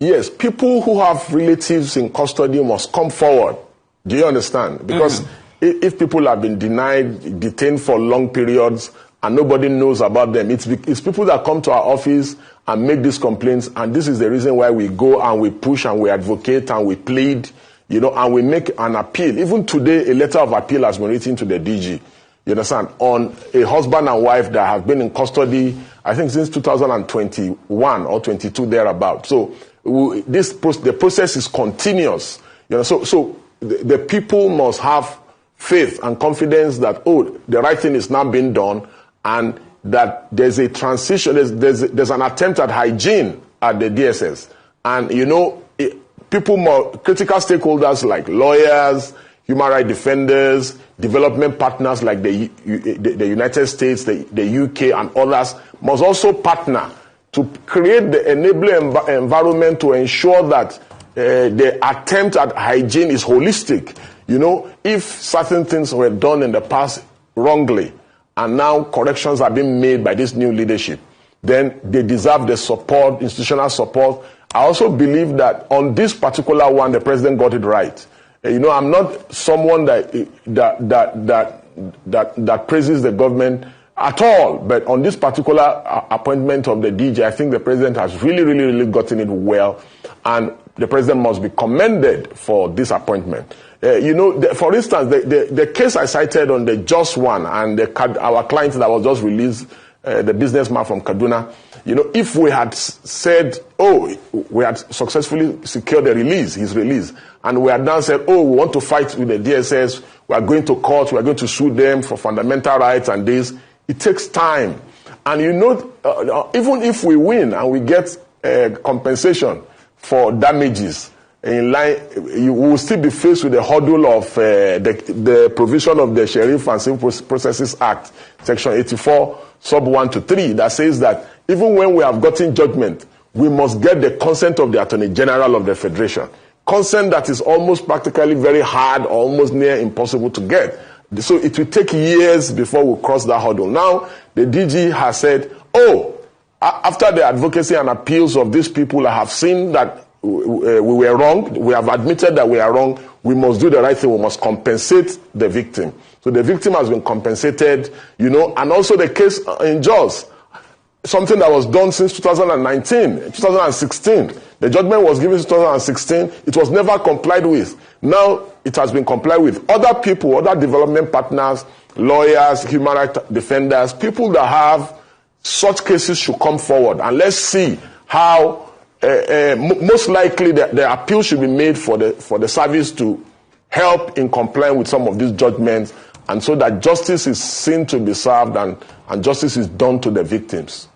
Yes, people who have relatives in custody must come forward. Do you understand? Because if people have been detained for long periods and nobody knows about them, it's people that come to our office and make these complaints, and this is the reason why we go and we push and we advocate and we plead, and we make an appeal. Even today, a letter of appeal has been written to the DG, you understand, on a husband and wife that have been in custody, I think since 2021 or 22 thereabout. So the process is continuous. So the people must have faith and confidence that, the right thing is now being done, and that there's a transition, there's an attempt at hygiene at the DSS. And, people more critical stakeholders like lawyers, human rights defenders, development partners like the United States, the UK, and others must also partner to create the enabling environment to ensure that the attempt at hygiene is holistic. If certain things were done in the past wrongly, and now corrections are being made by this new leadership, then they deserve the support, institutional support. I also believe that on this particular one, the president got it right. I'm not someone that praises the government at all, but on this particular appointment of the DG, I think the president has really, really, really gotten it well, and the president must be commended for this appointment. For instance, the case I cited on the Just one and our client that was just released, the businessman from Kaduna, if we had said, we had successfully secured his release, and we had now said, we want to fight with the DSS, we are going to court, we are going to sue them for fundamental rights and this, it takes time. And even if we win and we get compensation for damages, in line, you will still be faced with the hurdle of the provision of the Sheriff and Civil Processes Act, Section 84, Sub 1 to 3, that says that even when we have gotten judgment, we must get the consent of the Attorney General of the Federation. Consent that is almost practically very hard, or almost near impossible to get. So it will take years before we cross that hurdle. Now, the DG has said, after the advocacy and appeals of these people, I have seen that we were wrong, we have admitted that we are wrong, we must do the right thing, we must compensate the victim. So the victim has been compensated, and also the case in Jos, something that was done since 2016. The judgment was given in 2016, it was never complied with. Now it has been complied with. Other people, other development partners, lawyers, human rights defenders, people that have such cases should come forward, and let's see how most likely the appeal should be made for the service to help in complying with some of these judgments, and so that justice is seen to be served and justice is done to the victims.